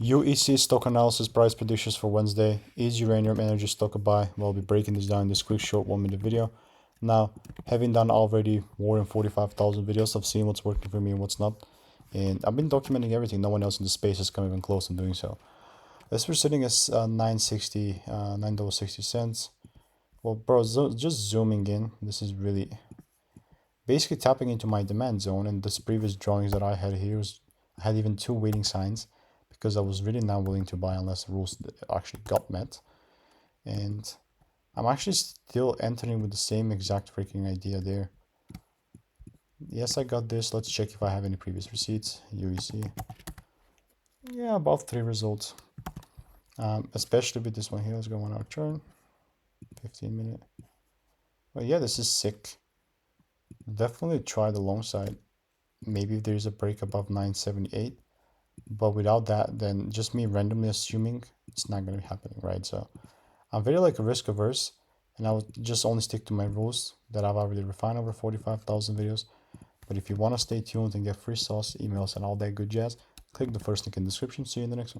UEC stock analysis price predictions for Wednesday. Is Uranium Energy stock a buy? We'll be breaking this down in this quick short 1-minute video. Now, having done already more than 45,000 videos, I've seen what's working for me and what's not. And I've been documenting everything. No one else in the space has come even close to doing so. As we're sitting at $9.60. Well, bro, just zooming in. This is really basically tapping into my demand zone. And this previous drawings that I had here I had even 2 waiting signs, because I was really not willing to buy unless the rules actually got met. And I'm actually still entering with the same exact freaking idea there. Yes, I got this. Let's check if I have any previous receipts. UEC. Yeah, about 3 results. Especially with this one here. Let's go on our turn. 15-minute. Well, yeah, this is sick. Definitely try the long side. Maybe if there's a break above 978. But without that, then just me randomly assuming it's not going to be happening, right? So I'm very like risk averse, and I would just only stick to my rules that I've already refined over 45,000 videos. But if you want to stay tuned and get free sauce, emails, and all that good jazz, click the first link in the description. See you in the next one.